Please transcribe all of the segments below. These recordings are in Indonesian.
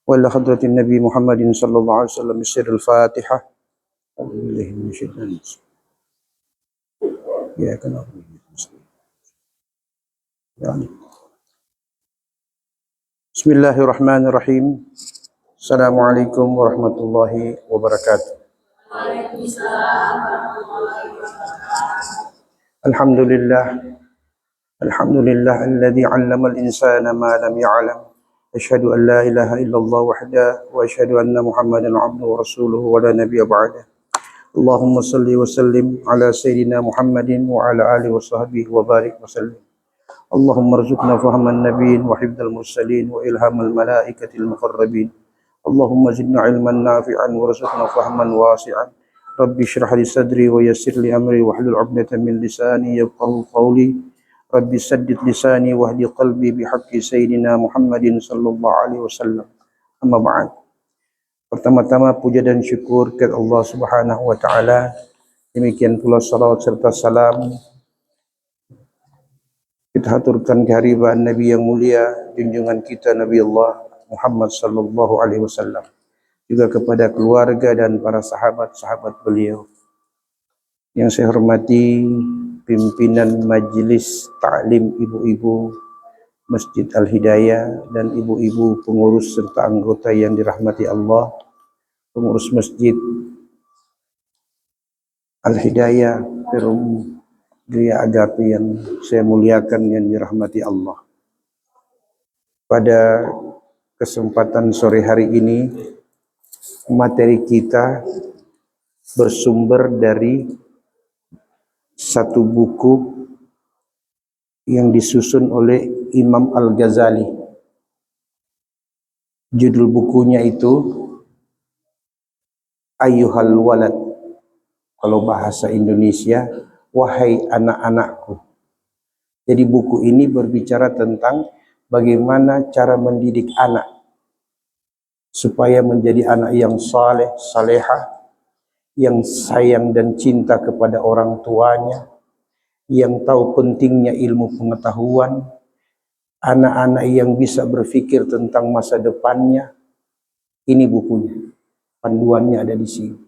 وإلى حضرة النبي محمد صلى الله عليه وسلم بسر الفاتحة. أعوذ بالله من الشيطان الرجيم. إياك نعبد وإياك نستعين. بسم الله الرحمن الرحيم. السلام عليكم ورحمة الله وبركاته. الحمد لله الذي علم الإنسان ما لم يعلم. أشهد أن لا إله إلا الله وحده وأشهد أن محمدا عبده ورسوله ولا نبي بعده. اللهم صل وسلم على سيدنا محمد وعلى آله وصحبه وبارك وسلم. اللهم ارزقنا فهم النبيين وحفظ المرسلين وإلهام الملائكة المقربين. اللهم زدنا علما نافعا وارزقنا فهما واسعا. رب اشرح لي صدري ويسر لي أمري واحلل عقدة من لساني يفقهوا قولي. رب سدد لساني واهدي قلبي بحق سيدنا محمد صلى الله عليه وسلم. Amma ba'd. Pertama-tama puja dan syukur kepada Allah Subhanahu wa taala. Demikian pula salawat serta salam kita haturkan kehadiran Nabi yang mulia, junjungan kita Nabi Allah Muhammad sallallahu alaihi wasallam, juga kepada keluarga dan para sahabat-sahabat beliau. Yang saya hormati pimpinan Majlis Ta'lim Ibu-ibu Masjid Al-Hidayah dan ibu-ibu pengurus serta anggota yang dirahmati Allah, pengurus Masjid Al-Hidayah Perum Gria Agape yang saya muliakan yang dirahmati Allah. Pada kesempatan sore hari ini, materi kita bersumber dari satu buku yang disusun oleh Imam Al-Ghazali. Judul bukunya itu Ayyuhal Walad. Kalau bahasa Indonesia, wahai anak-anakku. Jadi buku ini berbicara tentang bagaimana cara mendidik anak supaya menjadi anak yang saleh, salehah, yang sayang dan cinta kepada orang tuanya, yang tahu pentingnya ilmu pengetahuan, anak-anak yang bisa berpikir tentang masa depannya. Ini bukunya, panduannya ada di sini.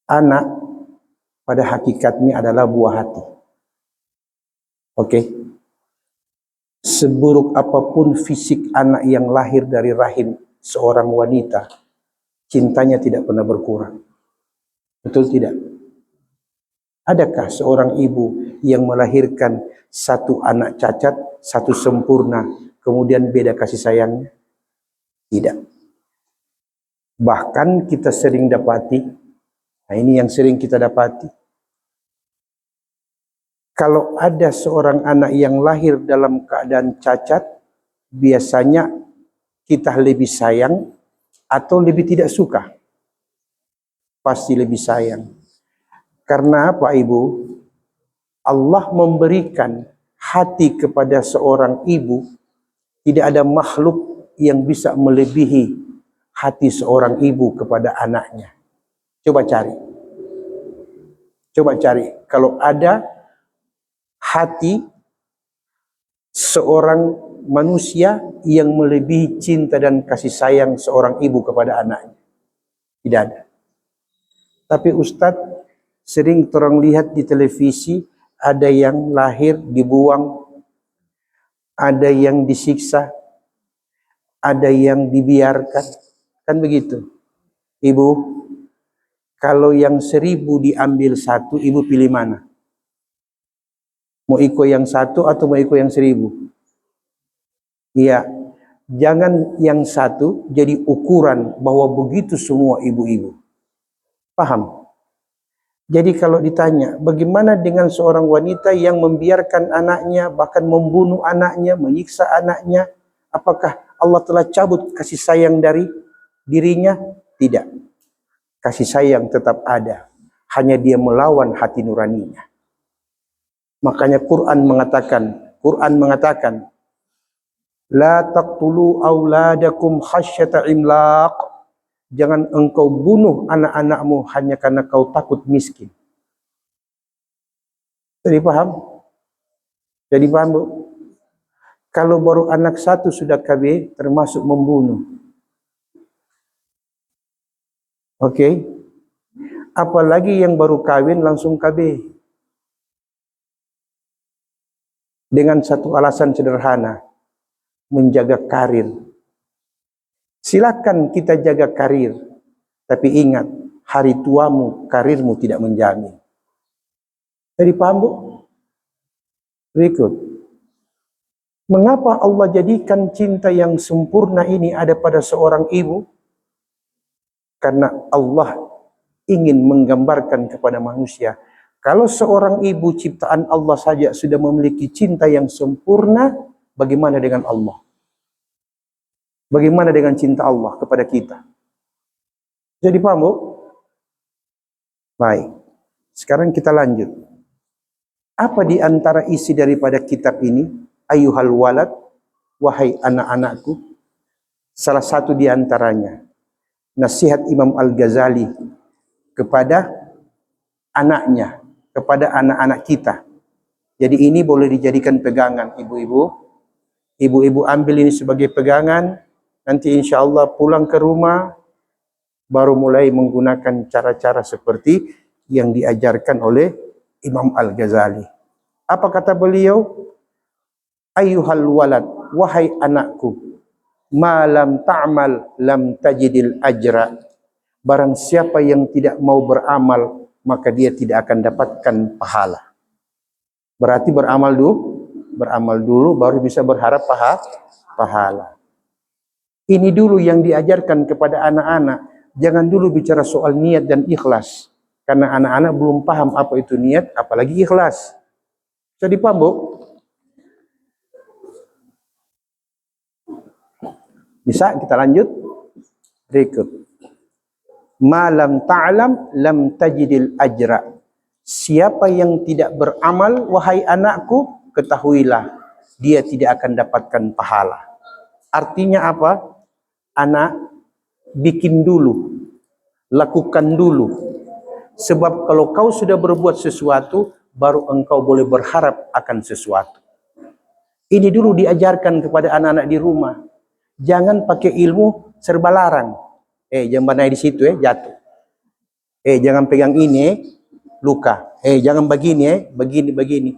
Anak pada hakikatnya adalah buah hati. Oke. Seburuk apapun fisik anak yang lahir dari rahim seorang wanita, cintanya tidak pernah berkurang. Betul tidak? Adakah seorang ibu yang melahirkan satu anak cacat, satu sempurna, kemudian beda kasih sayangnya? Tidak. Bahkan kita sering dapati, nah ini yang sering kita dapati, kalau ada seorang anak yang lahir dalam keadaan cacat, biasanya kita lebih sayang atau lebih tidak suka? Pasti lebih sayang. Karena apa, Ibu? Allah memberikan hati kepada seorang ibu, tidak ada makhluk yang bisa melebihi hati seorang ibu kepada anaknya. Coba cari. Coba cari. Kalau ada hati seorang manusia yang melebihi cinta dan kasih sayang seorang ibu kepada anaknya. Tidak ada. Tapi Ustadz, sering orang lihat di televisi, ada yang lahir dibuang, ada yang disiksa, ada yang dibiarkan. Kan begitu. Ibu, kalau yang 1000 diambil satu, ibu pilih mana? Mau ikut yang satu atau mau ikut yang 1000? Iya, jangan yang satu jadi ukuran bahwa begitu semua ibu-ibu. Paham? Jadi kalau ditanya, bagaimana dengan seorang wanita yang membiarkan anaknya, bahkan membunuh anaknya, menyiksa anaknya, apakah Allah telah cabut kasih sayang dari dirinya? Tidak. Kasih sayang tetap ada. Hanya dia melawan hati nuraninya. Makanya Quran mengatakan, La taqtulu auladakum khasyata imlaq. Jangan engkau bunuh anak-anakmu hanya karena kau takut miskin. Jadi paham? Jadi paham, Bu? Kalau baru anak satu sudah KB, termasuk membunuh. Oke? Apalagi yang baru kawin langsung KB. Dengan satu alasan sederhana, menjaga karir. Silakan kita jaga karir, tapi ingat, hari tuamu, karirmu tidak menjamin. Jadi paham, Bu? Berikut. Mengapa Allah jadikan cinta yang sempurna ini ada pada seorang ibu? Karena Allah ingin menggambarkan kepada manusia, kalau seorang ibu ciptaan Allah saja sudah memiliki cinta yang sempurna, bagaimana dengan Allah? Bagaimana dengan cinta Allah kepada kita? Jadi paham, Bu? Baik. Sekarang kita lanjut. Apa di antara isi daripada kitab ini? Ayuhal walad, wahai anak-anakku. Salah satu di antaranya, nasihat Imam Al-Ghazali kepada anaknya, kepada anak-anak kita. Jadi ini boleh dijadikan pegangan, ibu-ibu. Ibu-ibu ambil ini sebagai pegangan. Nanti insya Allah pulang ke rumah, baru mulai menggunakan cara-cara seperti yang diajarkan oleh Imam Al-Ghazali. Apa kata beliau? Ayuhal walad, wahai anakku, ma lam ta'mal lam tajidil ajra. Barang siapa yang tidak mau beramal, maka dia tidak akan dapatkan pahala. Berarti beramal dulu baru bisa berharap pahala. Ini dulu yang diajarkan kepada anak-anak. Jangan dulu bicara soal niat dan ikhlas. Karena anak-anak belum paham apa itu niat, apalagi ikhlas. Jadi paham, Bu? Bisa kita lanjut? Berikut. Ma lam ta'lam lam tajidil ajra. Siapa yang tidak beramal, wahai anakku, ketahuilah dia tidak akan dapatkan pahala. Artinya apa? Anak, bikin dulu, lakukan dulu. Sebab kalau kau sudah berbuat sesuatu, baru engkau boleh berharap akan sesuatu. Ini dulu diajarkan kepada anak-anak di rumah. Jangan pakai ilmu serba larang. Jangan naik di situ jatuh. Jangan pegang ini luka. Jangan begini begini.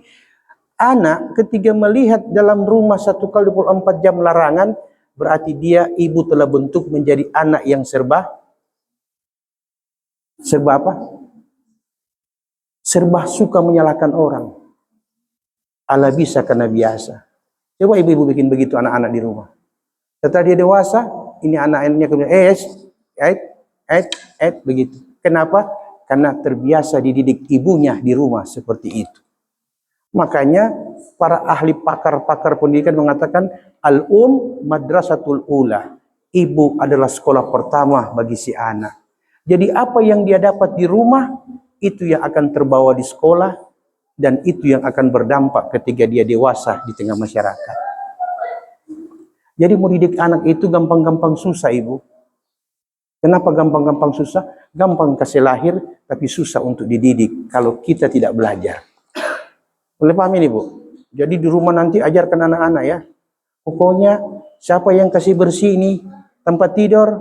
Anak ketika melihat dalam rumah 1x24 jam larangan, berarti dia ibu telah bentuk menjadi anak yang serba apa? Serba suka menyalahkan orang. Ala bisa karena biasa. Coba ibu-ibu bikin begitu anak-anak di rumah. Setelah dia dewasa, ini anak-anaknya kemudian begitu. Kenapa? Karena terbiasa dididik ibunya di rumah seperti itu. Makanya para ahli pakar pendidikan mengatakan madrasatul ula. Ibu adalah sekolah pertama bagi si anak. Jadi apa yang dia dapat di rumah, itu yang akan terbawa di sekolah, dan itu yang akan berdampak ketika dia dewasa di tengah masyarakat. Jadi mau didik anak itu gampang-gampang susah, ibu. Kenapa gampang-gampang susah? Gampang kasih lahir, tapi susah untuk dididik kalau kita tidak belajar. Boleh paham ini, Bu? Jadi di rumah nanti ajarkan anak-anak ya. Pokoknya siapa yang kasih bersih ini tempat tidur,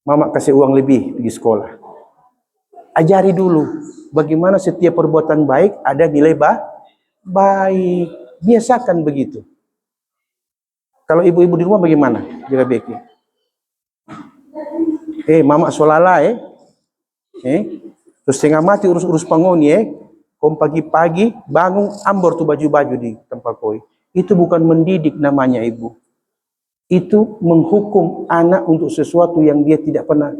mama kasih uang lebih pergi sekolah. Ajari dulu bagaimana setiap perbuatan baik ada nilai baik. Biasakan begitu. Kalau ibu-ibu di rumah bagaimana? Jaga baiknya. Mama solala terus tengah mati urus-urus pangoni Kom pagi-pagi bangun ambor tuh baju-baju di tempat koi. Itu bukan mendidik namanya, ibu. Itu menghukum anak untuk sesuatu yang dia tidak pernah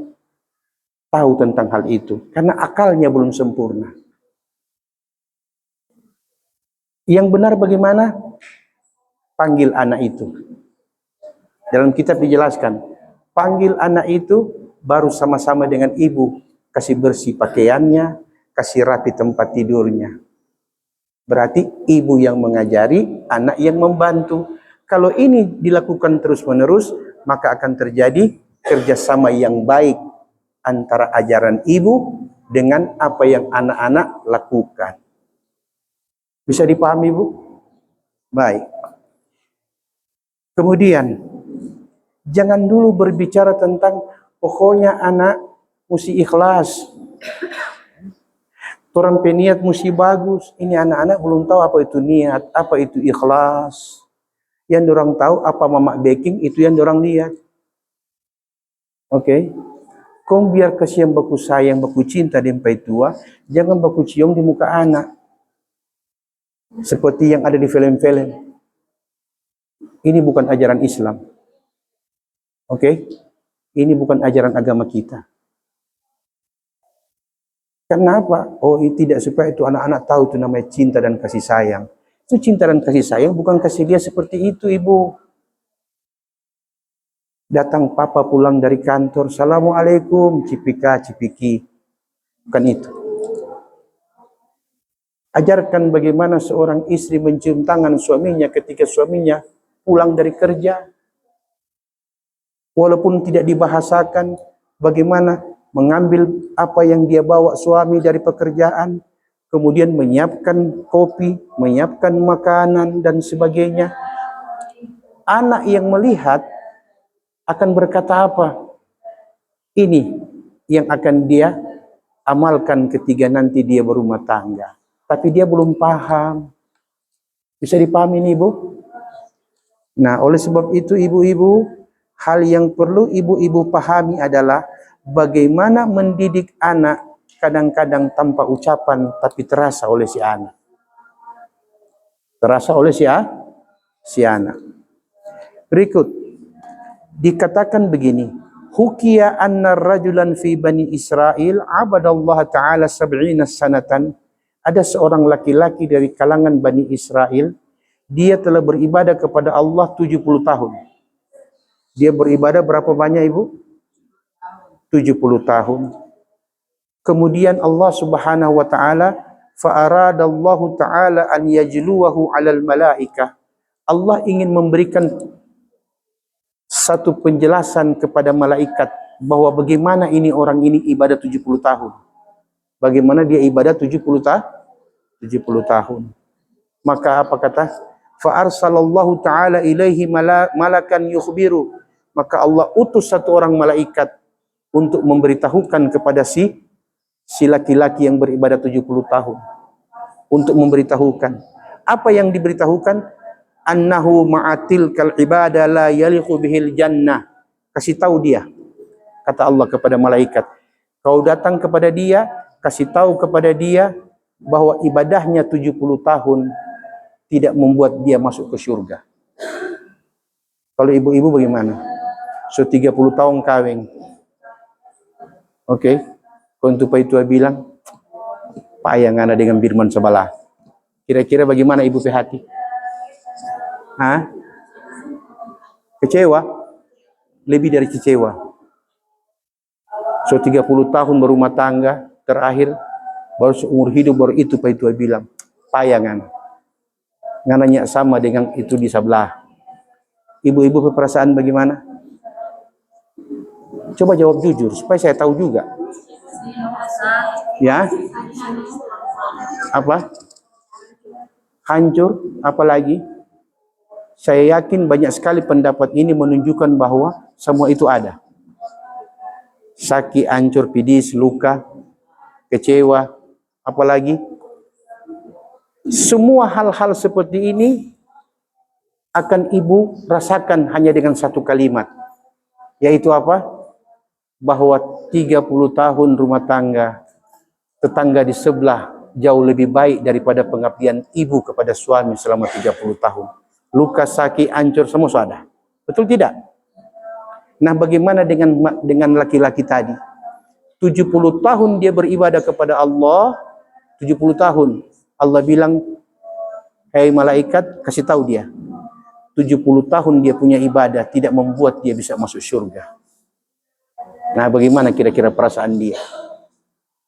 tahu tentang hal itu. Karena akalnya belum sempurna. Yang benar bagaimana? Panggil anak itu. Dalam kitab dijelaskan, panggil anak itu baru sama-sama dengan ibu kasih bersih pakaiannya, kasih rapi tempat tidurnya. Berarti ibu yang mengajari, anak yang membantu. Kalau ini dilakukan terus-menerus, maka akan terjadi kerjasama yang baik antara ajaran ibu dengan apa yang anak-anak lakukan. Bisa dipahami, Bu? Baik. Kemudian, jangan dulu berbicara tentang pokoknya anak mesti ikhlas. Orang peniat mesti bagus. Ini anak-anak belum tahu apa itu niat, apa itu ikhlas. Yang orang tahu apa mamak baking, itu yang orang lihat. Oke? Kau biar kasih yang baku sayang, baku cinta dempai tua, jangan baku cium di muka anak. Seperti yang ada di film-film. Ini bukan ajaran Islam. Oke? Ini bukan ajaran agama kita. Kenapa? Oh, tidak supaya itu anak-anak tahu itu namanya cinta dan kasih sayang. Itu cinta dan kasih sayang bukan kasih dia seperti itu, ibu. Datang papa pulang dari kantor, Assalamualaikum, cipika, cipiki. Bukan itu. Ajarkan bagaimana seorang istri mencium tangan suaminya ketika suaminya pulang dari kerja. Walaupun tidak dibahasakan, bagaimana mengambil apa yang dia bawa suami dari pekerjaan, kemudian menyiapkan kopi, menyiapkan makanan dan sebagainya. Anak yang melihat akan berkata apa? Ini yang akan dia amalkan ketika nanti dia berumah tangga. Tapi dia belum paham. Bisa dipahami ini, ibu? Nah, oleh sebab itu ibu-ibu, hal yang perlu ibu-ibu pahami adalah bagaimana mendidik anak kadang-kadang tanpa ucapan tapi terasa oleh si anak. Terasa oleh si anak. Berikut dikatakan begini, hukiya anna rajulan fi bani Israel abadallah ta'ala 70 sanatan. Ada seorang laki-laki dari kalangan Bani Israel, dia telah beribadah kepada Allah 70 tahun. Dia beribadah berapa banyak, ibu? 70 tahun. Kemudian Allah Subhanahu wa taala fa'aradallahu taala an yajluwahu 'alal malaikah. Allah ingin memberikan satu penjelasan kepada malaikat bahwa bagaimana ini orang ini ibadah 70 tahun. Bagaimana dia ibadah 70 tahun. Maka apa kata? Fa arsalallahu taala ilaihi malakan yukhbiru. Maka Allah utus satu orang malaikat untuk memberitahukan kepada si laki-laki yang beribadah 70 tahun. Untuk memberitahukan. Apa yang diberitahukan? Annahu ma'atil kal ibadah la yaliqu bihil jannah. Kasih tahu dia. Kata Allah kepada malaikat. Kau datang kepada dia, kasih tahu kepada dia bahwa ibadahnya 70 tahun tidak membuat dia masuk ke surga. Kalau ibu-ibu bagaimana? So 30 tahun kawin. Oke. Untuk itu bilang, payah ngana dengan Birman sebelah. Kira-kira bagaimana ibu hati? Hah? Kecewa? Lebih dari kecewa. So 30 tahun berumah tangga, terakhir baru seumur hidup baru itu Pak itu bilang, payah ngananya sama dengan itu di sebelah. Ibu-ibu perasaan bagaimana? Coba jawab jujur supaya saya tahu juga. Ya? Apa? Hancur? Apalagi? Saya yakin banyak sekali pendapat ini menunjukkan bahwa semua itu ada. Sakit, hancur, pedis, luka, kecewa, apalagi semua hal-hal seperti ini akan ibu rasakan hanya dengan satu kalimat, yaitu apa? Bahwa 30 tahun rumah tangga, tetangga di sebelah jauh lebih baik daripada pengabdian ibu kepada suami selama 30 tahun. Luka, sakit, hancur, semua ada. Betul tidak? Nah, bagaimana dengan laki-laki tadi? 70 tahun dia beribadah kepada Allah, 70 tahun. Allah bilang, "Hei malaikat, kasih tahu dia. 70 tahun dia punya ibadah tidak membuat dia bisa masuk surga." Nah, bagaimana kira-kira perasaan dia?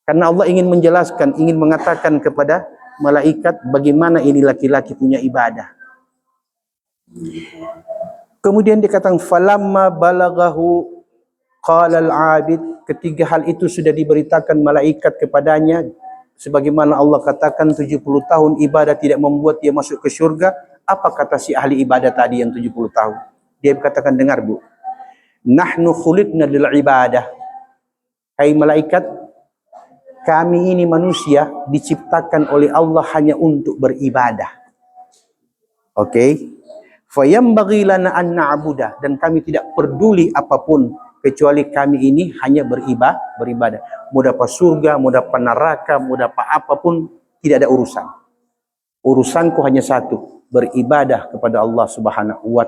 Karena Allah ingin menjelaskan, ingin mengatakan kepada malaikat bagaimana ini laki-laki punya ibadah. Kemudian dikatakan falamma balagahu qala al-abid, ketiga hal itu sudah diberitakan malaikat kepadanya sebagaimana Allah katakan 70 tahun ibadah tidak membuat dia masuk ke surga. Apa kata si ahli ibadah tadi yang 70 tahun? Dia katakan, dengar Bu, nahnu khuliqna lil ibadah. Hai malaikat, kami ini manusia diciptakan oleh Allah hanya untuk beribadah. Oke. Fayambaghi lana an na'budah, dan kami tidak peduli apapun kecuali kami ini hanya beribadah. Mau dapat surga, mau dapat neraka, mau dapat apapun, tidak ada urusan. Urusanku hanya satu, beribadah kepada Allah Subhanahu wa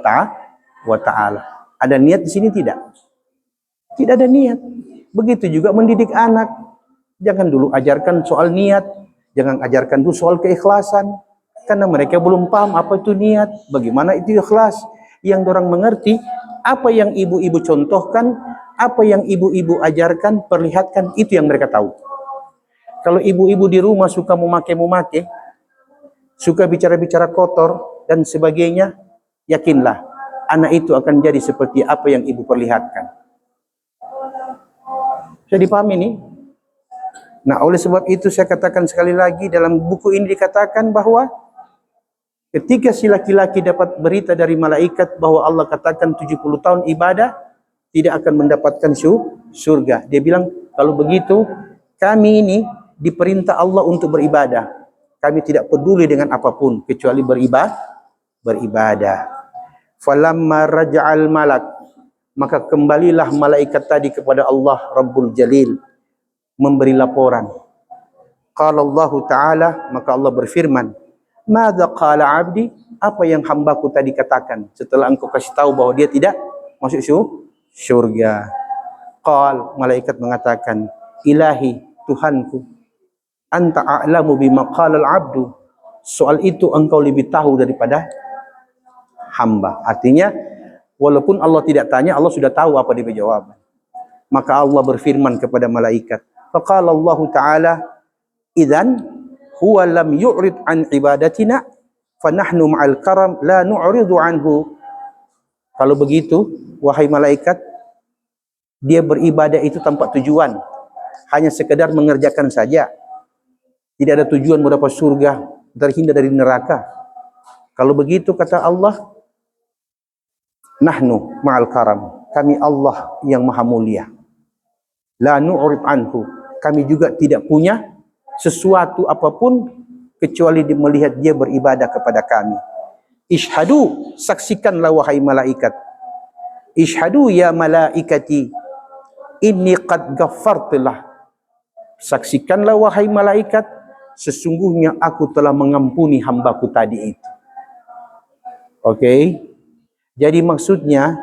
ta'ala. Ada niat di sini tidak? Tidak ada niat. Begitu juga mendidik anak. Jangan dulu ajarkan soal niat, jangan ajarkan dulu soal keikhlasan, karena mereka belum paham apa itu niat, bagaimana itu ikhlas. Yang orang mengerti apa yang ibu-ibu contohkan, apa yang ibu-ibu ajarkan, perlihatkan, itu yang mereka tahu. Kalau ibu-ibu di rumah suka memake, suka bicara-bicara kotor dan sebagainya, yakinlah anak itu akan jadi seperti apa yang ibu perlihatkan. Saya dipahami ini? Nah, oleh sebab itu saya katakan sekali lagi, dalam buku ini dikatakan bahwa ketika si laki-laki dapat berita dari malaikat bahwa Allah katakan 70 tahun ibadah tidak akan mendapatkan surga. Dia bilang, kalau begitu kami ini diperintah Allah untuk beribadah. Kami tidak peduli dengan apapun kecuali beribadah. Falamma raja'al malak, maka kembalilah malaikat tadi kepada Allah Rabbul Jalil memberi laporan. Qala Allah Ta'ala, maka Allah berfirman, madza qala abdi, apa yang hambaku tadi katakan setelah engkau kasih tahu bahwa dia tidak masuk syurga. Qal, malaikat mengatakan, ilahi, Tuhanku, anta a'lamu bima qala al-abdu, soal itu engkau lebih tahu daripada hamba. Artinya walaupun Allah tidak tanya, Allah sudah tahu apa dia jawaban. Maka Allah berfirman kepada malaikat, faqala Allah Ta'ala, idzan huwa lam yu'rid an ibadatina fa nahnu ma'al karam la nu'ridu anhu. Kalau begitu wahai malaikat, dia beribadah itu tanpa tujuan, hanya sekedar mengerjakan saja, tidak ada tujuan mendapat surga, terhindar dari neraka. Kalau begitu kata Allah, nahnu ma'al karam, kami Allah yang maha mulia, la nu'rid anhu, kami juga tidak punya sesuatu apapun kecuali melihat dia beribadah kepada kami. Ishhadu, saksikanlah wahai malaikat. Ishhadu ya malaikati, inni qad ghaffartulah. Saksikanlah wahai malaikat, sesungguhnya aku telah mengampuni hambaku tadi itu. Oke. Jadi maksudnya,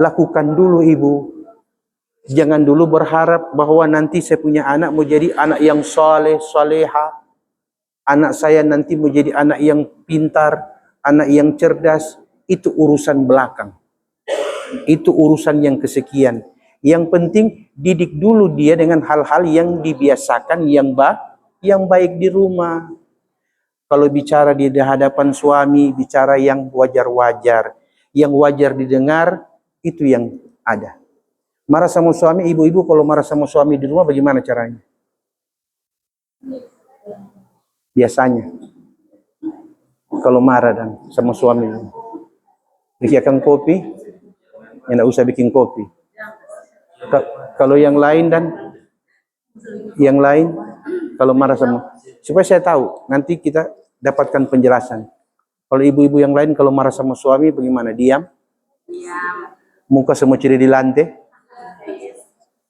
lakukan dulu ibu. Jangan dulu berharap bahwa nanti saya punya anak mau jadi anak yang saleh, saleha. Anak saya nanti mau jadi anak yang pintar, anak yang cerdas. Itu urusan belakang. Itu urusan yang kesekian. Yang penting didik dulu dia dengan hal-hal yang dibiasakan, yang baik di rumah. Kalau bicara di hadapan suami, bicara yang wajar-wajar. Yang wajar didengar, itu yang ada. Marah sama suami, ibu-ibu kalau marah sama suami di rumah bagaimana caranya? Biasanya kalau marah dan sama suami, bikinkan kopi, ya enggak usah bikin kopi. Kalau yang lain kalau marah sama, supaya saya tahu, nanti kita dapatkan penjelasan. Kalau ibu-ibu yang lain kalau marah sama suami bagaimana? Diam? Muka semua ciri di lantai?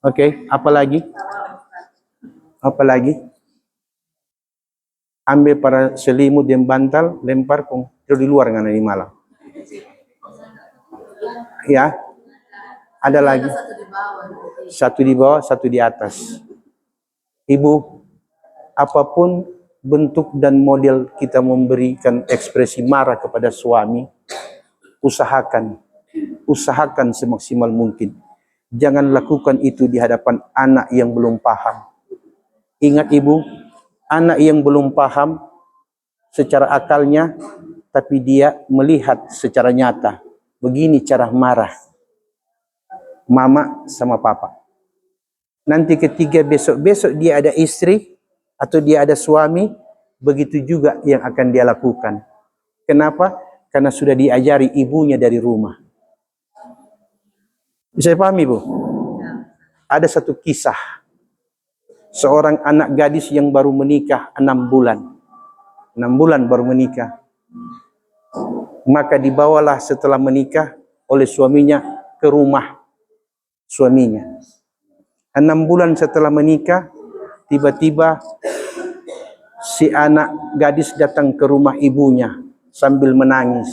Oke, apa lagi? Apa lagi? Ambil para selimut dan bantal, lempar tidur di luar ngana di malam. Ya. Ada lagi? Satu di bawah, satu di atas. Ibu, apapun bentuk dan model kita memberikan ekspresi marah kepada suami, usahakan semaksimal mungkin. Jangan lakukan itu di hadapan anak yang belum paham. Ingat ibu, anak yang belum paham secara akalnya, tapi dia melihat secara nyata. Begini cara marah mama sama papa. Nanti ketika besok-besok dia ada istri atau dia ada suami, begitu juga yang akan dia lakukan. Kenapa? Karena sudah diajari ibunya dari rumah. Bisa dipahami, Bu? Ada satu kisah. Seorang anak gadis yang baru menikah 6 bulan. 6 bulan baru menikah. Maka dibawalah setelah menikah oleh suaminya ke rumah suaminya. 6 bulan setelah menikah, tiba-tiba si anak gadis datang ke rumah ibunya sambil menangis.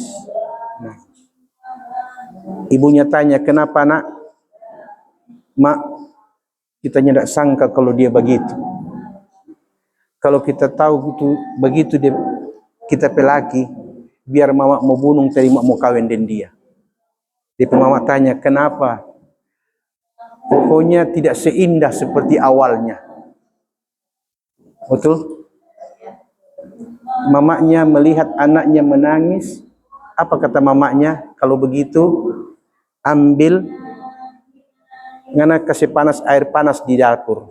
Ibunya tanya, "Kenapa, Nak?" "Mak, kita tidak sangka kalau dia begitu. Kalau kita tahu begitu dia kita pelaki, biar mama mau bunuh tadi mau kawin dengan dia." Dia mama tanya, "Kenapa?" "Pokoknya tidak seindah seperti awalnya." Betul? Mamanya melihat anaknya menangis. Apa kata mamanya? "Kalau begitu, ambil ngana kasih panas air panas di dapur.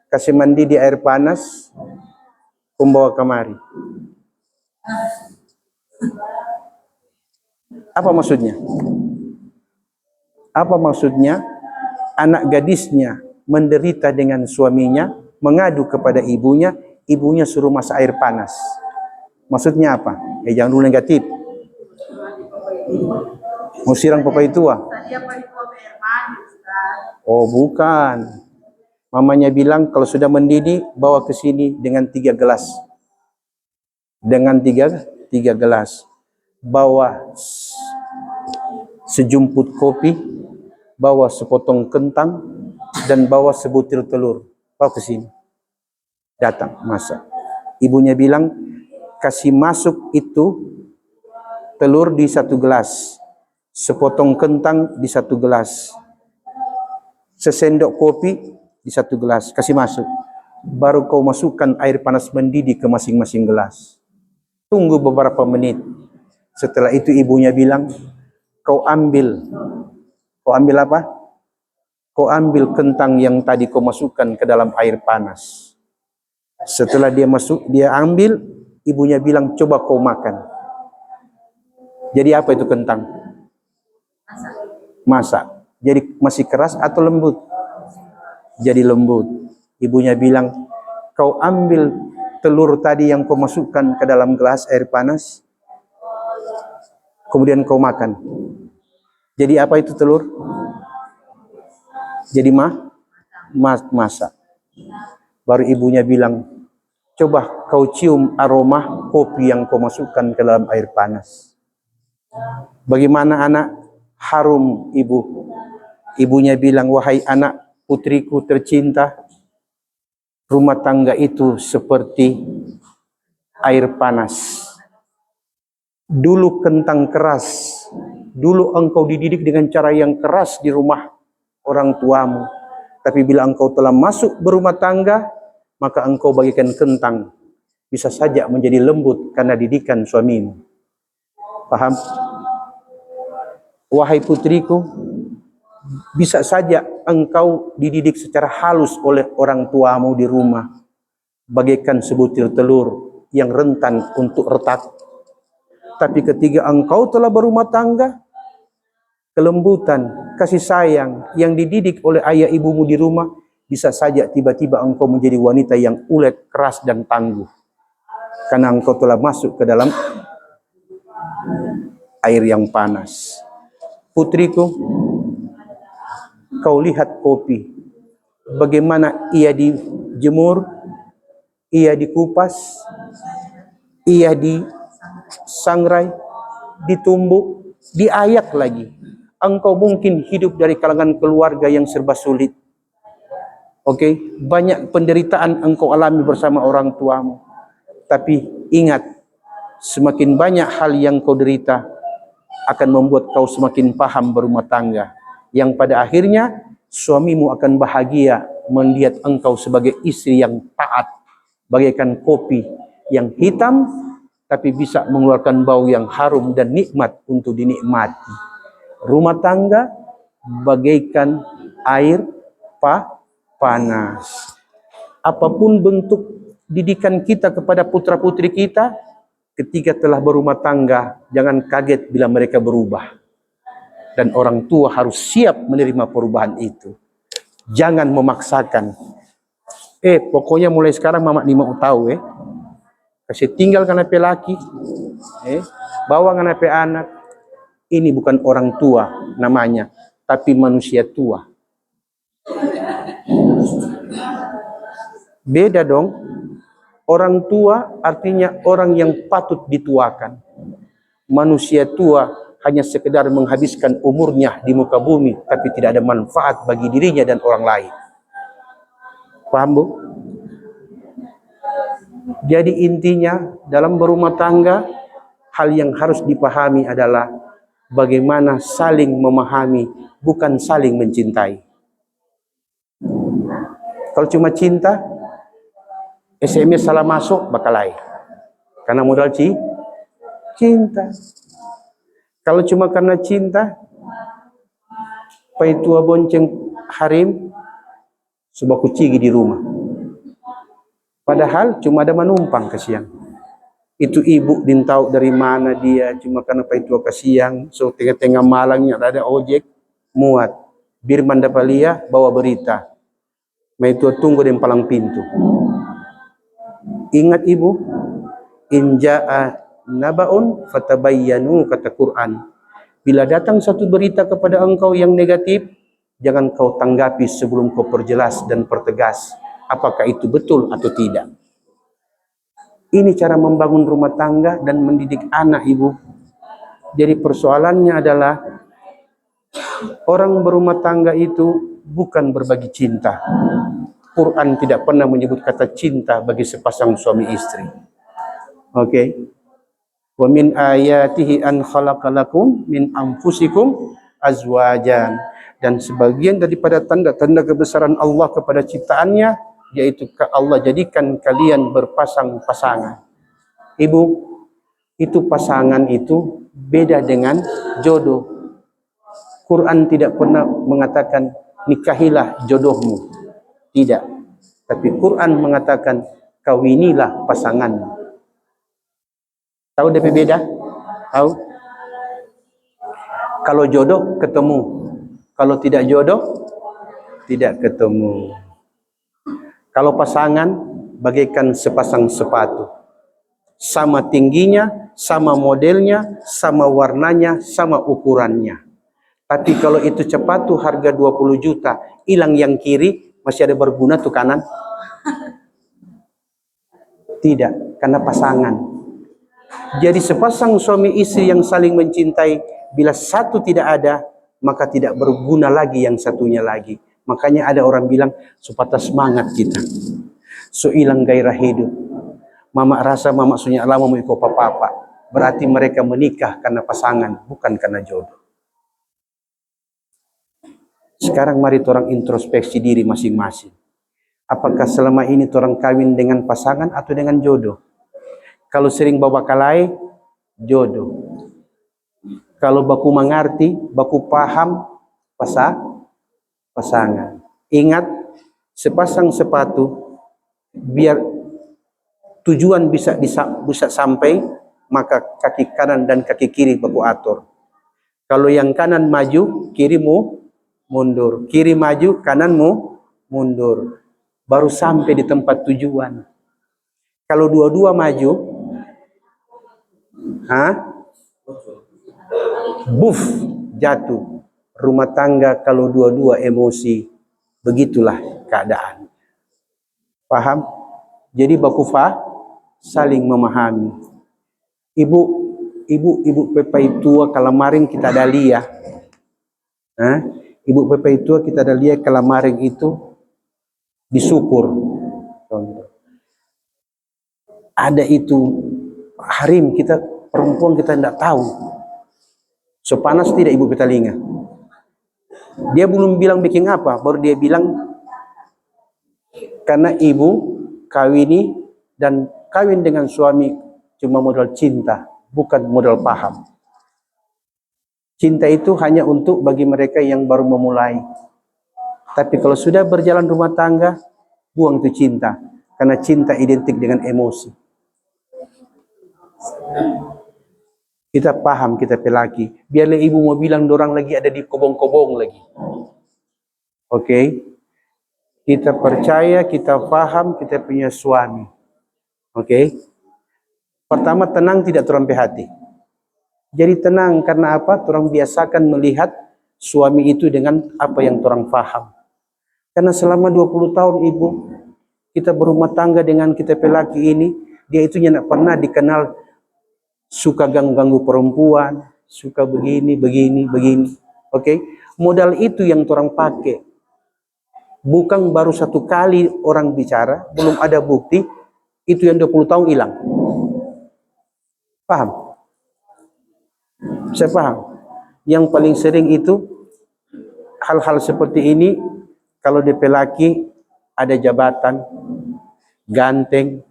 Kasih mandi di air panas, membawa kemari." Apa maksudnya? Apa maksudnya? Anak gadisnya menderita dengan suaminya, mengadu kepada ibunya, ibunya suruh masak air panas. Maksudnya apa? Jangan dulu negatif. Mau sirang papai tua? Oh, bukan. Mamanya bilang kalau sudah mendidih, bawa ke sini dengan 3 gelas. Dengan tiga gelas. Bawa sejumput kopi, bawa sepotong kentang, dan bawa sebutir telur. Bawa ke sini. Datang, masak. Ibunya bilang, kasih masuk itu telur di 1 gelas. Sepotong kentang di 1 gelas. Sesendok kopi di 1 gelas. Kasih masuk. Baru kau masukkan air panas mendidih ke masing-masing gelas. Tunggu beberapa menit. Setelah itu ibunya bilang, kau ambil apa? Kau ambil kentang yang tadi kau masukkan ke dalam air panas. Setelah dia ambil, ibunya bilang, coba kau makan. Jadi apa itu kentang? Masak. Jadi masih keras atau lembut? Jadi lembut. Ibunya bilang, kau ambil telur tadi yang kau masukkan ke dalam gelas air panas, kemudian kau makan. Jadi apa itu telur? Jadi masak. Baru ibunya bilang, coba kau cium aroma kopi yang kau masukkan ke dalam air panas. Bagaimana, anak? Harum, ibu. Ibunya bilang, wahai anak putriku tercinta, rumah tangga itu seperti air panas. Dulu kentang keras, dulu engkau dididik dengan cara yang keras di rumah orang tuamu. Tapi bila engkau telah masuk berumah tangga, maka engkau bagikan kentang. Bisa saja menjadi lembut karena didikan suamimu. Paham? Wahai putriku, bisa saja engkau dididik secara halus oleh orang tuamu di rumah, bagaikan sebutir telur yang rentan untuk retak. Tapi ketika engkau telah berumah tangga, kelembutan, kasih sayang yang dididik oleh ayah ibumu di rumah, bisa saja tiba-tiba engkau menjadi wanita yang ulet, keras, dan tangguh. Karena engkau telah masuk ke dalam air yang panas. Putriku, kau lihat kopi, bagaimana ia dijemur, ia dikupas, ia disangrai, ditumbuk, diayak lagi. Engkau mungkin hidup dari kalangan keluarga yang serba sulit. Oke, banyak penderitaan engkau alami bersama orang tuamu. Tapi ingat, semakin banyak hal yang kau derita akan membuat kau semakin paham berumah tangga, yang pada akhirnya suamimu akan bahagia melihat engkau sebagai istri yang taat, bagaikan kopi yang hitam tapi bisa mengeluarkan bau yang harum dan nikmat untuk dinikmati. Rumah tangga bagaikan air panas. Apapun bentuk didikan kita kepada putra-putri kita, ketika telah berumah tangga, jangan kaget bila mereka berubah. dan orang tua harus siap menerima perubahan itu. Jangan memaksakan. Pokoknya mulai sekarang mama ni mau tahu kasih tinggal karena laki, bawa karena anak. Ini bukan orang tua namanya, tapi manusia tua. Beda dong. Orang tua artinya orang yang patut dituakan. Manusia tua hanya sekedar menghabiskan umurnya di muka bumi, tapi tidak ada manfaat bagi dirinya dan orang lain. Paham, Bu? Jadi intinya dalam berumah tangga, hal yang harus dipahami adalah bagaimana saling memahami, bukan saling mencintai. Kalau cuma cinta, SMS salah masuk, bakalai. Karena modal cinta. Kalau cuma karena cinta, pai tua bonceng harim, sebaku cigi di rumah. Padahal cuma ada menumpang kasihan. Itu ibu din tahu dari mana dia, cuma karena pai tua kasihan. So tengah-tengah malangnya ada ojek, muat. Birman dapalia, bawa berita. Mai tua tunggu di palang pintu. Ingat ibu, inja'a nabaun fatabayyanu, kata Quran. Bila datang satu berita kepada engkau yang negatif, jangan kau tanggapi sebelum kau perjelas dan pertegas apakah itu betul atau tidak. Ini cara membangun rumah tangga dan mendidik anak, ibu. Jadi persoalannya adalah orang berumah tangga itu bukan berbagi cinta. Quran tidak pernah menyebut kata cinta bagi sepasang suami istri. Oke. Wa min ayatihi an khalaqalakum min anfusikum azwajan. Dan sebagian daripada tanda-tanda kebesaran Allah kepada ciptaannya, yaitu Allah jadikan kalian berpasang-pasangan. Ibu, itu pasangan itu beda dengan jodoh. Quran tidak pernah mengatakan nikahilah jodohmu. Tidak. Tapi Quran mengatakan kawinilah pasangan. Tahu DP beda? Tahu? Kalau jodoh ketemu. Kalau tidak jodoh tidak ketemu. Kalau pasangan bagaikan sepasang sepatu. Sama tingginya, sama modelnya, sama warnanya, sama ukurannya. Tapi kalau itu sepatu harga 20 juta, hilang yang kiri, masih ada berguna tuh kanan? Tidak, karena pasangan. Jadi sepasang suami istri yang saling mencintai, bila satu tidak ada, maka tidak berguna lagi yang satunya lagi. Makanya ada orang bilang, supaya semangat kita. So hilang gairah hidup. Mama rasa mama sunya lama mau ikut papa-papa. Berarti mereka menikah karena pasangan, bukan karena jodoh. Sekarang mari orang introspeksi diri masing-masing. Apakah selama ini orang kawin dengan pasangan atau dengan jodoh? Kalau sering bawa kalai, jodoh. Kalau baku mengerti, baku paham, pasangan. Ingat, sepasang sepatu, biar tujuan bisa sampai, maka kaki kanan dan kaki kiri baku atur. Kalau yang kanan maju, kirimu mundur. Kiri maju, kananmu mundur. Baru sampai di tempat tujuan. Kalau dua-dua maju, buf, jatuh. Rumah tangga kalau dua-dua emosi, begitulah keadaan. Paham? Jadi bakufa saling memahami. Ibu pepai tua kalamaring kita ada lihat. Ibu pepai tua kita ada lihat kalamaring itu disyukur. Ada itu harim kita perempuan kita tidak tahu. So panas tidak ibu petalinga. Dia belum bilang bikin apa, baru dia bilang karena ibu kawini dan kawin dengan suami cuma modal cinta, bukan modal paham. Cinta itu hanya untuk bagi mereka yang baru memulai. Tapi kalau sudah berjalan rumah tangga, buang itu cinta. Karena cinta identik dengan emosi. Kita paham kita pelaki. Biarlah ibu mau bilang dorang lagi ada di kobong-kobong lagi. Oke. Kita percaya, kita paham, kita punya suami. Oke. Pertama tenang tidak terampai hati. Jadi tenang karena apa? Orang biasakan melihat suami itu dengan apa yang orang paham. Karena selama 20 tahun ibu, kita berumah tangga dengan kita pelaki ini, dia itu tidak pernah dikenal suka ganggu perempuan, suka begini. Oke? Modal itu yang orang pakai. Bukan baru satu kali orang bicara, belum ada bukti, itu yang 20 tahun hilang. Paham? Saya paham. Yang paling sering itu hal-hal seperti ini kalau di pelaki ada jabatan, ganteng,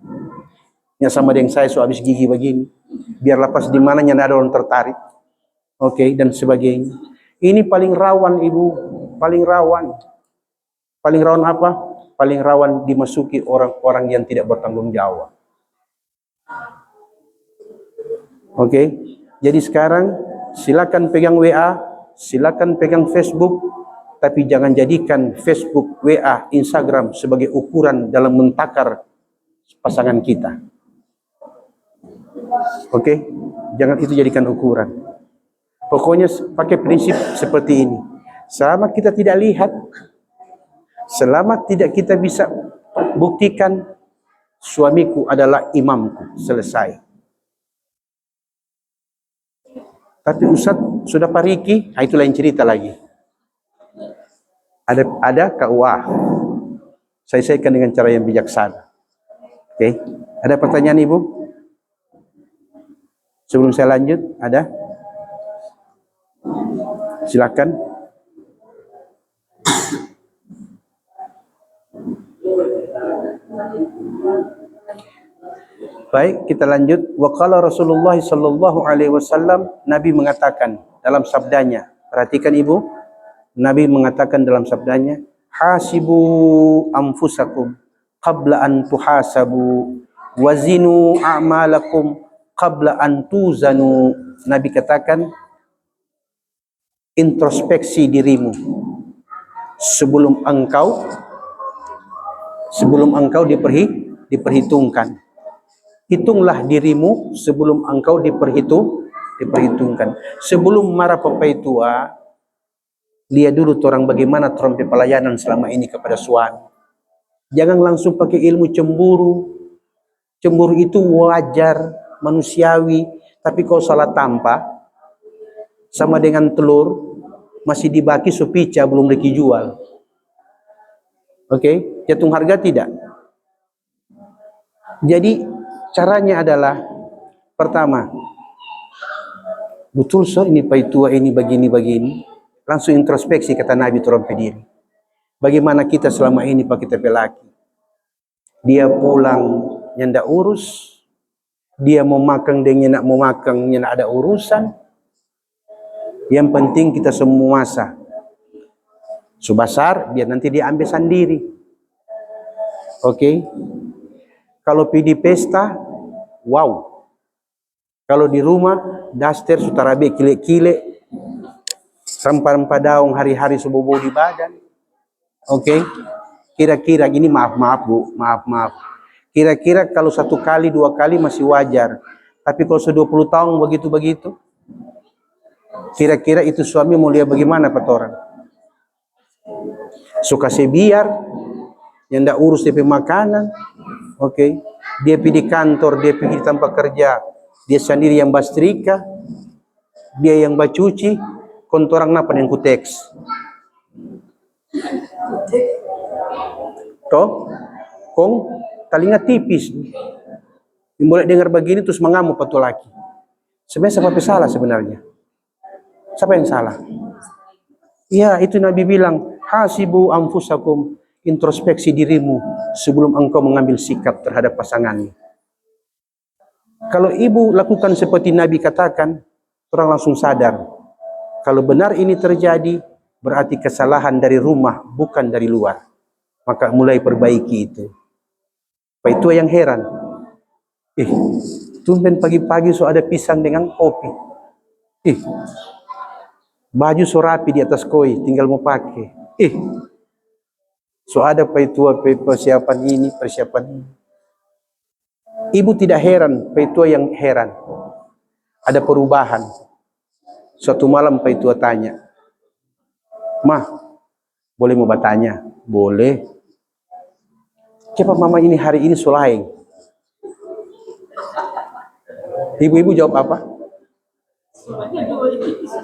yang sama dengan saya so habis gigi begini, biar lepas di mananya ada orang tertarik, oke, dan sebagainya. Ini paling rawan ibu, paling rawan. Paling rawan apa? Paling rawan dimasuki orang-orang yang tidak bertanggung jawab. Oke, jadi sekarang silakan pegang WA, silakan pegang Facebook, tapi jangan jadikan Facebook, WA, Instagram sebagai ukuran dalam mentakar pasangan kita. Oke, jangan itu jadikan ukuran. Pokoknya pakai prinsip seperti ini. Selama kita tidak lihat, selama tidak kita bisa buktikan suamiku adalah imamku, selesai. Tapi Ustaz sudah pariki, itu lain cerita lagi. Ada KUA. Saya selesaikan dengan cara yang bijaksana. Oke, ada pertanyaan ibu? Sebelum saya lanjut, ada? Silakan. Baik, kita lanjut. Wa qala Rasulullah sallallahu alaihi wasallam, Nabi mengatakan dalam sabdanya, perhatikan ibu, Nabi mengatakan dalam sabdanya, hasibu anfusakum qabla an tuhasabu wazinu a'malakum qabla an tuzanu. Nabi katakan, introspeksi dirimu sebelum engkau diperhitungkan. Hitunglah dirimu sebelum engkau diperhitungkan. Sebelum marah papai tua, lihat dulu orang bagaimana orang pelayanan selama ini kepada suami. Jangan langsung pakai ilmu cemburu. Cemburu itu wajar, manusiawi, tapi kalau salah tanpa, sama dengan telur, masih dibaki supica belum dijual. Oke, jatuh harga tidak? Jadi caranya adalah pertama, betul so ini pai tua ini begini, langsung introspeksi kata Nabi turun diri. Bagaimana kita selama ini pak kita pelaki? Dia pulang nyanda urus, dia mau makan dia nak mau makan nyanda ada urusan. Yang penting kita semua sah. Subasar biar nanti dia ambil sendiri. Oke. Kalau pergi pesta, wow. Kalau di rumah, daster sutarabe kile-kile, rempah-rempah daun hari-hari subuh di badan. Oke. Kira-kira gini maaf bu, maaf. Kira-kira kalau 1 kali 2 kali masih wajar. Tapi kalau 20 tahun begitu-begitu, kira-kira itu suami mau lihat bagaimana Pak orang? Suka sebiar, yang ndak urus DP makanan, oke. Dia pergi di kantor, dia pergi di tempat kerja, dia sendiri yang bastrika, dia yang bacuci, kontorang napa yang kuteks. Toh, kong telinga tipis. Mulai dengar begini terus mengamuk patu laki. Sebenarnya siapa yang salah sebenarnya? Siapa yang salah? Ya, itu Nabi bilang, hasibu anfusakum, introspeksi dirimu sebelum engkau mengambil sikap terhadap pasanganmu. Kalau ibu lakukan seperti Nabi katakan, orang langsung sadar. Kalau benar ini terjadi, berarti kesalahan dari rumah, bukan dari luar. Maka mulai perbaiki itu. Pak itu yang heran. Tumben pagi-pagi so ada pisang dengan kopi. Ih, baju so rapi di atas koi, tinggal mau pakai. Ih, so ada paitua persiapan ini, persiapan ini. Ibu tidak heran, paitua yang heran. Ada perubahan. Suatu malam paitua tanya, "Mah, boleh mau bertanya?" "Boleh." "Kenapa mama ini hari ini so lain?" Ibu-ibu jawab apa?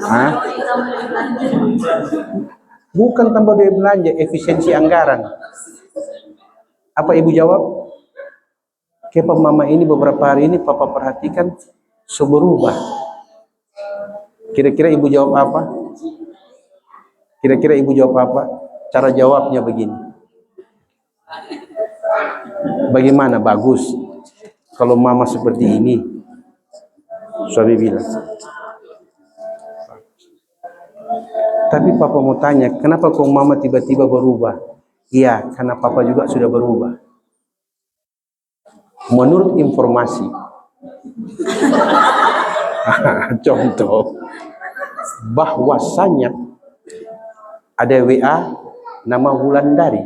Hah? Bukan tambah biaya belanja, efisiensi anggaran. Apa ibu jawab? "Kenapa mama ini beberapa hari ini papa perhatikan so berubah." Kira-kira ibu jawab apa? Kira-kira ibu jawab apa? Cara jawabnya begini. "Bagaimana? Bagus. Kalau mama seperti ini." Suami bilang. "Tapi papa mau tanya, kenapa kok mama tiba-tiba berubah?" "Iya, karena papa juga sudah berubah." Menurut informasi, contoh, bahwasanya ada WA nama Wulandari.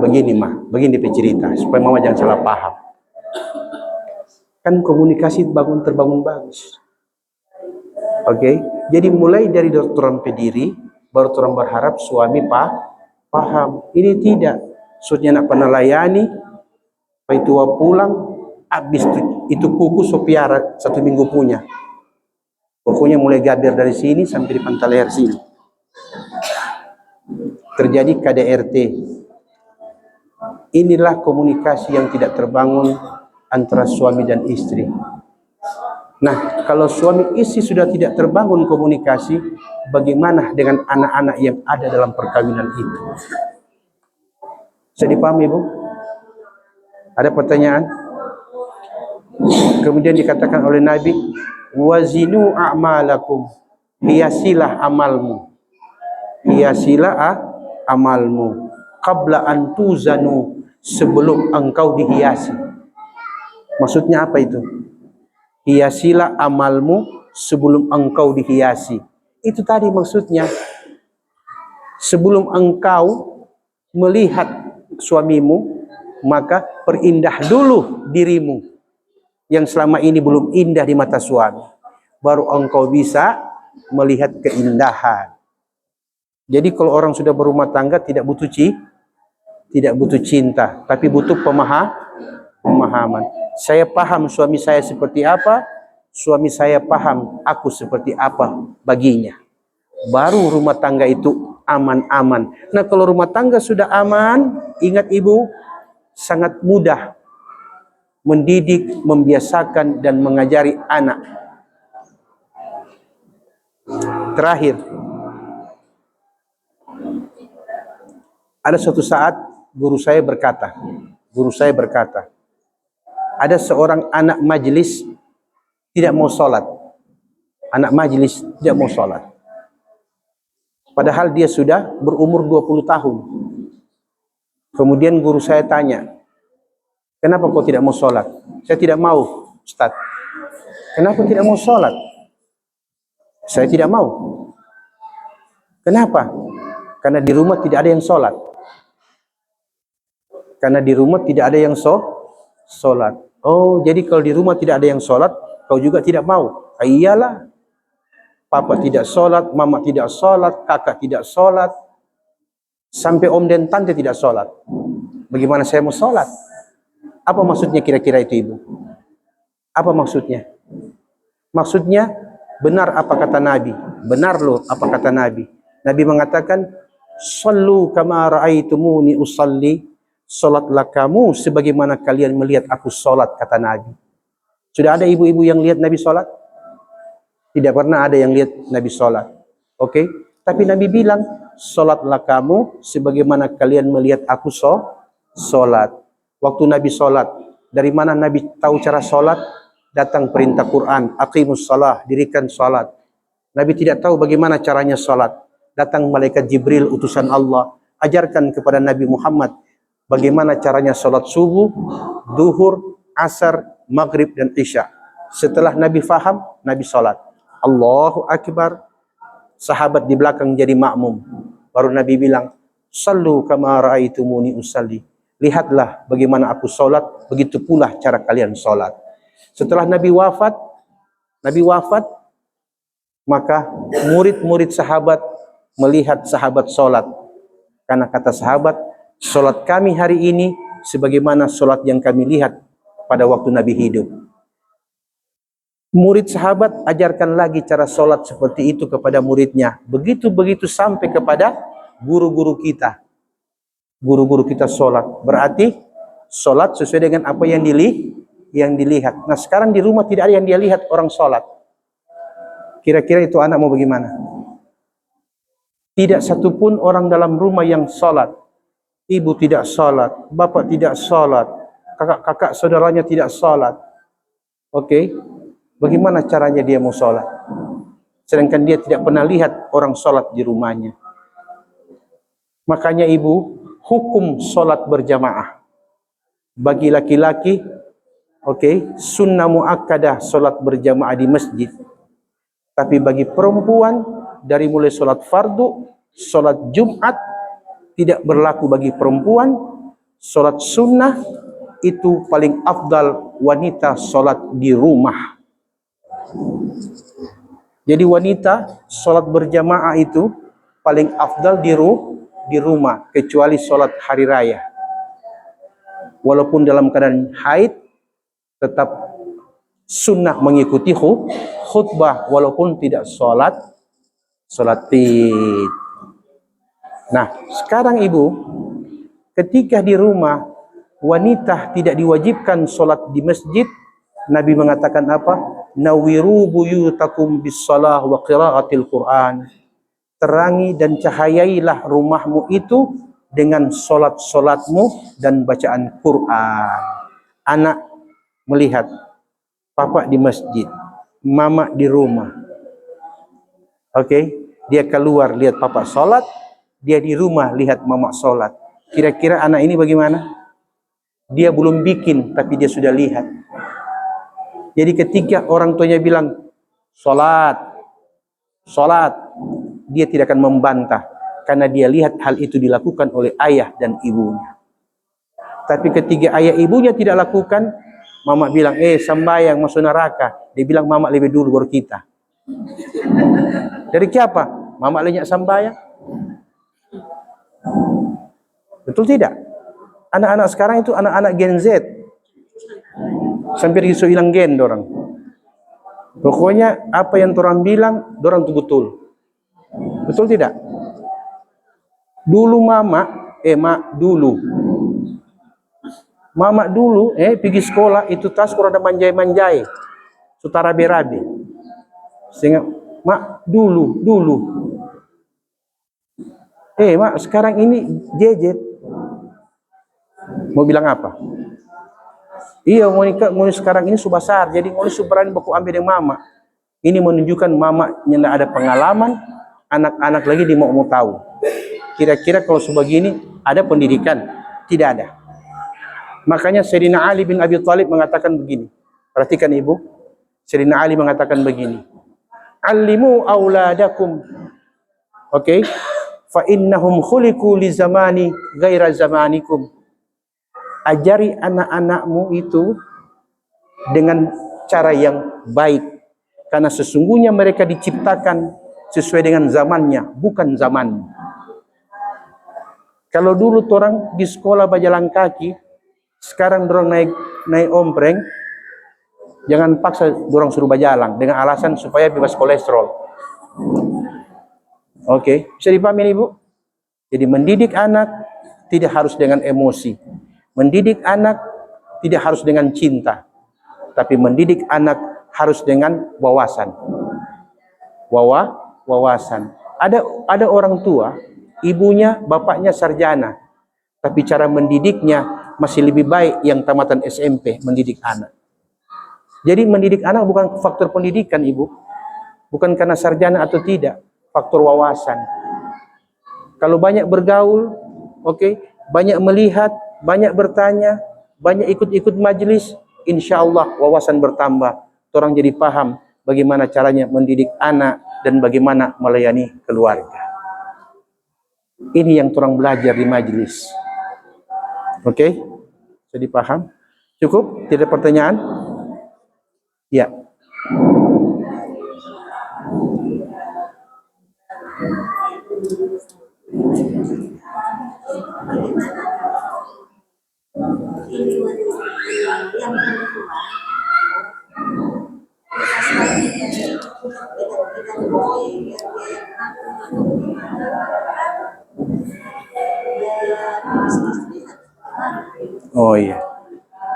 Begini mah, begini cerita supaya mama jangan salah paham. Kan komunikasi terbangun bagus. Oke, jadi mulai dari dokter pediri, baru orang berharap suami paham. Ini tidak, maksudnya nak pernah layani, tua pulang, habis itu kuku so piara 1 minggu punya. Pokoknya mulai gaber dari sini sampai di pantai leher sini. Terjadi KDRT. Inilah komunikasi yang tidak terbangun antara suami dan istri. Nah, kalau suami istri sudah tidak terbangun komunikasi, bagaimana dengan anak-anak yang ada dalam perkawinan itu? Bisa dipahami, Bu? Ada pertanyaan? Kemudian dikatakan oleh Nabi, "Wazinu a'malakum." Hiasilah amalmu. Hiasilah amalmu. Qabla an tuzanu, sebelum engkau dihiasi. Maksudnya apa itu? Hiasilah amalmu sebelum engkau dihiasi. Itu tadi maksudnya. Sebelum engkau melihat suamimu, maka perindah dulu dirimu yang selama ini belum indah di mata suami. Baru engkau bisa melihat keindahan. Jadi kalau orang sudah berumah tangga tidak butuh cinta, tapi butuh pemahaman. Saya paham suami saya seperti apa, suami saya paham aku seperti apa baginya. Baru rumah tangga itu aman-aman. Nah, kalau rumah tangga sudah aman, ingat ibu, sangat mudah mendidik, membiasakan dan mengajari anak. Terakhir, ada suatu saat guru saya berkata, ada seorang anak majelis tidak mau sholat. Anak majelis tidak mau sholat. Padahal dia sudah berumur 20 tahun. Kemudian guru saya tanya, "Kenapa kau tidak mau sholat?" "Saya tidak mau, Ustaz." "Kenapa tidak mau sholat?" "Saya tidak mau." "Kenapa?" "Karena di rumah tidak ada yang sholat." Karena di rumah tidak ada yang sholat. "Oh, jadi kalau di rumah tidak ada yang sholat, kau juga tidak mau?" "Iyalah. Papa tidak sholat, mama tidak sholat, kakak tidak sholat, sampai om dan tante tidak sholat. Bagaimana saya mau sholat?" Apa maksudnya kira-kira itu, ibu? Apa maksudnya? Maksudnya, benar apa kata Nabi. Benar loh apa kata Nabi. Nabi mengatakan, "Shallu kama ra'aitumuni usalli." Sholatlah kamu sebagaimana kalian melihat aku sholat, kata Nabi. Sudah ada ibu-ibu yang lihat Nabi sholat? Tidak pernah ada yang lihat Nabi sholat. Oke? Tapi Nabi bilang, sholatlah kamu sebagaimana kalian melihat aku sholat. Waktu Nabi sholat, dari mana Nabi tahu cara sholat? Datang perintah Quran, aqimus shalah, dirikan sholat. Nabi tidak tahu bagaimana caranya sholat. Datang malaikat Jibril, utusan Allah, ajarkan kepada Nabi Muhammad bagaimana caranya sholat subuh, duhur, asar, maghrib, dan isya. Setelah Nabi faham, Nabi sholat. Allahu Akbar. Sahabat di belakang jadi makmum. Baru Nabi bilang, sallu kama ra'aitumuni usalli. Lihatlah bagaimana aku sholat, begitu pula cara kalian sholat. Setelah Nabi wafat, maka murid-murid sahabat melihat sahabat sholat. Karena kata sahabat, sholat kami hari ini sebagaimana sholat yang kami lihat pada waktu Nabi hidup. Murid sahabat ajarkan lagi cara sholat seperti itu kepada muridnya. Begitu-begitu sampai kepada guru-guru kita. Guru-guru kita sholat. Berarti sholat sesuai dengan apa yang dilihat. Nah sekarang di rumah tidak ada yang dia lihat orang sholat. Kira-kira itu anak mau bagaimana? Tidak satupun orang dalam rumah yang sholat. Ibu tidak sholat, bapak tidak sholat, kakak-kakak saudaranya tidak sholat. Oke, bagaimana caranya dia mau sholat? Sedangkan dia tidak pernah lihat orang sholat di rumahnya. Makanya ibu, hukum sholat berjamaah. Bagi laki-laki, sunnah muakkadah sholat berjamaah di masjid. Tapi bagi perempuan, dari mulai sholat fardu, sholat Jumat, tidak berlaku bagi perempuan. Sholat sunnah, itu paling afdal wanita sholat di rumah. Jadi wanita sholat berjamaah itu paling afdal di rumah, kecuali sholat hari raya. Walaupun dalam keadaan haid, tetap sunnah mengikuti khutbah, walaupun tidak sholat id. Nah, sekarang ibu, ketika di rumah wanita tidak diwajibkan sholat di masjid, Nabi mengatakan apa? Nawiru buyutakum bis-shalah wa qiraatil Qur'an. Terangi dan cahayailah rumahmu itu dengan solat-solatmu dan bacaan Quran. Anak melihat papa di masjid, mama di rumah. Dia keluar lihat papa sholat, dia di rumah lihat mama sholat. Kira-kira anak ini bagaimana? Dia belum bikin, tapi dia sudah lihat. Jadi ketika orang tuanya bilang sholat, dia tidak akan membantah, karena dia lihat hal itu dilakukan oleh ayah dan ibunya. Tapi ketika ayah ibunya tidak lakukan, mama bilang, sembahyang masuk neraka. Dia bilang, mama lebih dulu baru kita. Dari siapa? Mama lenyap sembahyang. Betul tidak? Anak-anak sekarang itu anak-anak Gen Z. Sampai isu hilang gen dorang. Pokoknya apa yang orang bilang, dorang itu betul. Betul tidak? Dulu mama dulu pergi sekolah itu tas kurang ada manjai-manjai, sutara berabe. Sehingga mak dulu. Mak sekarang ini jejet. Mau bilang apa? Iya, mau sekarang ini subasar, jadi mau berani baku ambil dengan mama. Ini menunjukkan mama yang ada pengalaman, anak-anak lagi dia mau tahu. Kira-kira kalau sebegini ada pendidikan? Tidak ada. Makanya Sayyidina Ali bin Abi Thalib mengatakan begini. Perhatikan ibu. Sayyidina Ali mengatakan begini. Allimu auladakum. Fa innahum khuliqu li zamani ghaira zamanikum. Ajari anak-anakmu itu dengan cara yang baik. Karena sesungguhnya mereka diciptakan sesuai dengan zamannya, bukan zamanmu. Kalau dulu orang di sekolah berjalan kaki, sekarang dorang naik ompreng, jangan paksa dorang suruh berjalan dengan alasan supaya bebas kolesterol. Bisa dipahami ibu? Jadi mendidik anak tidak harus dengan emosi. Mendidik anak tidak harus dengan cinta. Tapi mendidik anak harus dengan wawasan. Wawasan. Ada orang tua, ibunya, bapaknya sarjana, tapi cara mendidiknya masih lebih baik yang tamatan SMP mendidik anak. Jadi mendidik anak bukan faktor pendidikan ibu, bukan karena sarjana atau tidak, faktor wawasan. Kalau banyak bergaul, banyak melihat, banyak bertanya, banyak ikut-ikut majelis, insya Allah wawasan bertambah. orang jadi paham bagaimana caranya mendidik anak dan bagaimana melayani keluarga. Ini yang orang belajar di majelis. Oke? Jadi paham? Cukup? Tidak ada pertanyaan? Ya. Oh iya,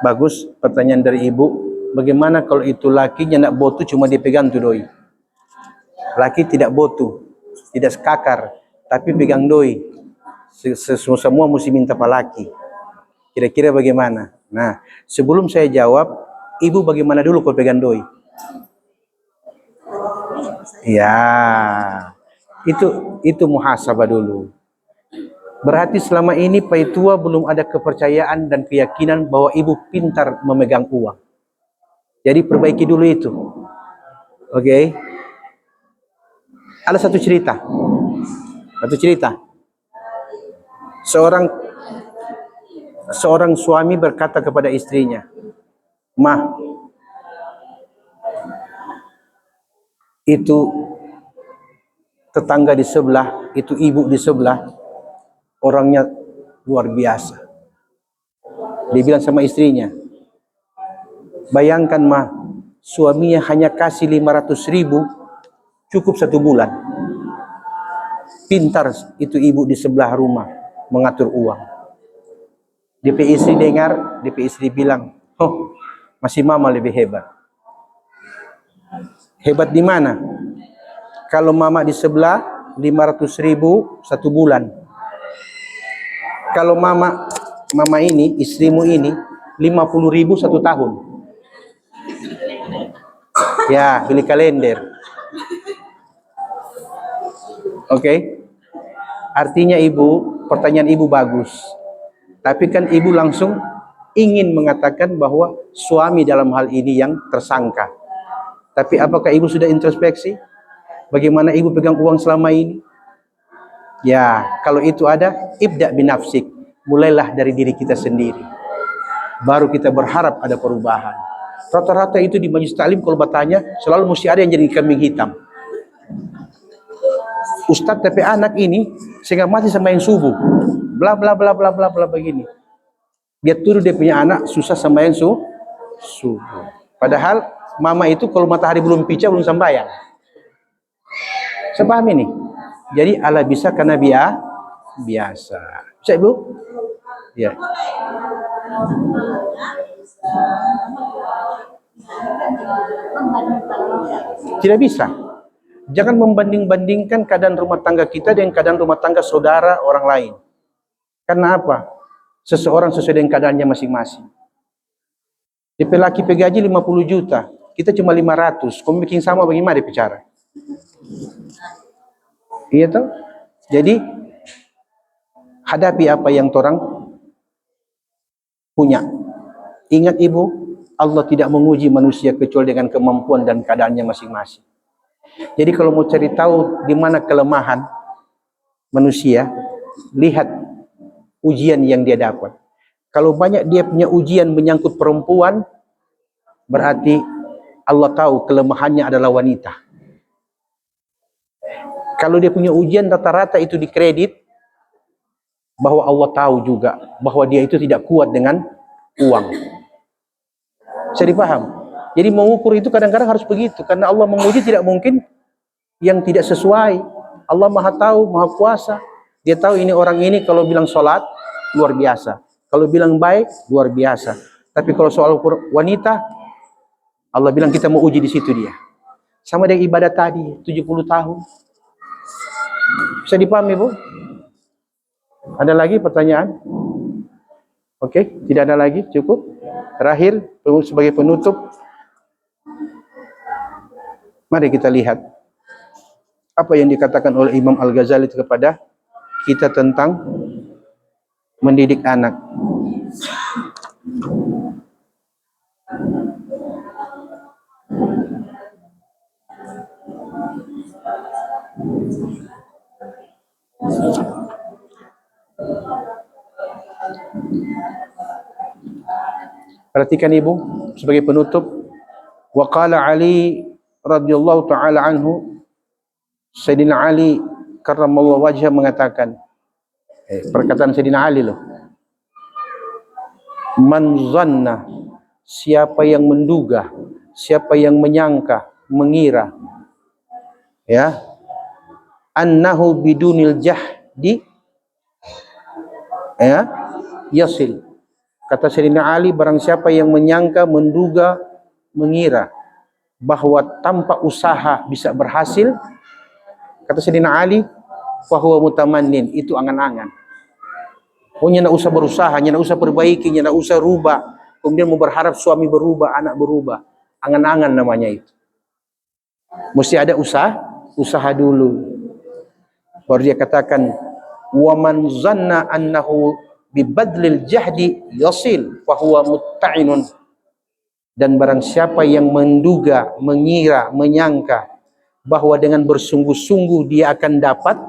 bagus pertanyaan dari ibu. Bagaimana kalau itu lakinya nak botu cuma dipegang tu doi? Laki tidak botu, tidak sekakar, tapi pegang doi. Semua mesti minta palaki. Kira-kira bagaimana? Nah, sebelum saya jawab, ibu bagaimana dulu kalau pegang doi? Ya, itu muhasabah dulu. Berarti selama ini Paitua belum ada kepercayaan dan keyakinan bahwa ibu pintar memegang uang. Jadi perbaiki dulu itu. Oke. Ada satu cerita. Seorang suami berkata kepada istrinya, "Mah, itu tetangga di sebelah, itu ibu di sebelah, orangnya luar biasa." Dia bilang sama istrinya, "Bayangkan mah, suaminya hanya kasih 500.000, cukup 1 bulan. Pintar itu ibu di sebelah rumah mengatur uang." DP istri dengar, DP istri bilang, "Oh, masih mama lebih hebat." Hebat di mana? Kalau mama di sebelah 500.000 1 bulan. Kalau mama ini, istrimu ini 50.000 1 tahun. Ya, beli kalender. Oke. Artinya ibu, pertanyaan ibu bagus. Tapi kan ibu langsung ingin mengatakan bahwa suami dalam hal ini yang tersangka. Tapi apakah ibu sudah introspeksi? Bagaimana ibu pegang uang selama ini? Ya, kalau itu ada, ibda binafsik. Mulailah dari diri kita sendiri. Baru kita berharap ada perubahan. Rata-rata itu di majelis taklim kalau bertanya, selalu mesti ada yang jadi kambing hitam. Ustadz tapi anak ini sehingga mati sama yang subuh. Bla bla bla bla bla bla begini. Dia turun dia punya anak susah sama yang subuh. Padahal mama itu kalau matahari belum pica belum sembahyang. Saya paham ini. Jadi ala bisa karena biasa. Bisa ibu? Ya. Tidak bisa. Jangan membanding-bandingkan keadaan rumah tangga kita dengan keadaan rumah tangga saudara orang lain. Karena apa? Seseorang sesuai dengan keadaannya masing-masing. DP laki gaji 50 juta, kita cuma 500. Kamu bikin sama bagaimana dia bicara? Iya toh? Jadi hadapi apa yang orang punya. Ingat ibu, Allah tidak menguji manusia kecuali dengan kemampuan dan keadaannya masing-masing. Jadi kalau mau cari tahu di mana kelemahan manusia, lihat ujian yang dia dapat. Kalau banyak dia punya ujian menyangkut perempuan, berarti Allah tahu kelemahannya adalah wanita. Kalau dia punya ujian rata-rata itu dikredit, bahwa Allah tahu juga bahwa dia itu tidak kuat dengan uang. Bisa dipaham? Jadi mengukur itu kadang-kadang harus begitu, karena Allah menguji tidak mungkin yang tidak sesuai. Allah Maha tahu, Maha kuasa. Dia tahu ini orang ini kalau bilang sholat luar biasa, kalau bilang baik luar biasa. Tapi kalau soal wanita, Allah bilang kita mau uji di situ dia. Sama dengan ibadah tadi 70 tahun. Bisa dipahami Bu? Ada lagi pertanyaan? Oke, tidak ada lagi, cukup. Terakhir sebagai penutup, mari kita lihat apa yang dikatakan oleh Imam Al-Ghazali kepada kita tentang mendidik anak. Perhatikan ibu sebagai penutup. Wa qala Ali radhiyallahu taala anhu, Sayyidina Ali karramallahu wajhah mengatakan, perkataan Sayyidina Ali loh. Man zanna, siapa yang menduga, siapa yang menyangka, mengira, ya, annahu bidunil jahdi, ya, yasil. Kata Sayyidina Ali, barang siapa yang menyangka, menduga, mengira bahwa tanpa usaha bisa berhasil, kata Sayyidina Ali, fahuwa mutamannin, itu angan-angan. Oh, nak usah berusaha, nak usah perbaiki, nak usah rubah, kemudian mau berharap suami berubah, anak berubah. Angan-angan namanya itu. Mesti ada usaha dulu. Baru dia katakan, wa man zanna annahu bibadlil jahdi yasil fahuwa mutta'inun. Dan barang siapa yang menduga, mengira, menyangka bahwa dengan bersungguh-sungguh dia akan dapat,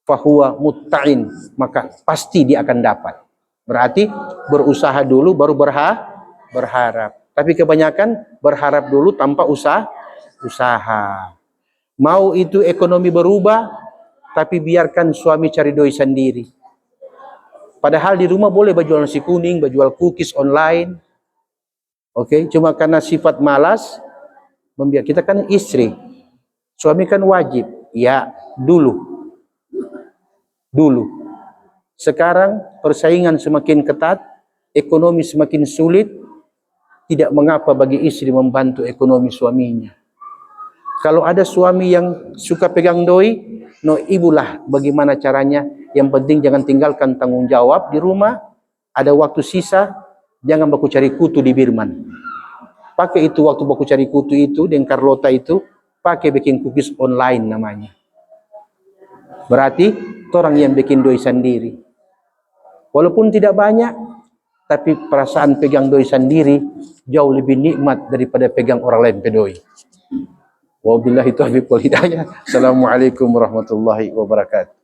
fahuwa mutta'in, maka pasti dia akan dapat. Berarti berusaha dulu baru berharap. Tapi kebanyakan berharap dulu tanpa usaha. Mau itu ekonomi berubah, tapi biarkan suami cari doi sendiri. Padahal di rumah boleh berjual nasi kuning, berjual cookies online. Oke, cuma karena sifat malas, membiarkan. Kita kan istri, suami kan wajib. Ya, dulu. Sekarang persaingan semakin ketat, ekonomi semakin sulit, tidak mengapa bagi istri membantu ekonomi suaminya. Kalau ada suami yang suka pegang doi, no ibulah bagaimana caranya. Yang penting jangan tinggalkan tanggung jawab di rumah. Ada waktu sisa, jangan baku cari kutu di Birman. Pakai itu waktu baku cari kutu itu dengan Carlota itu, pakai bikin cookies online namanya. Berarti orang yang bikin doi sendiri. Walaupun tidak banyak, tapi perasaan pegang doi sendiri jauh lebih nikmat daripada pegang orang lain pedoi. Wabillahi taufiq wal hidayah. Assalamualaikum warahmatullahi wabarakatuh.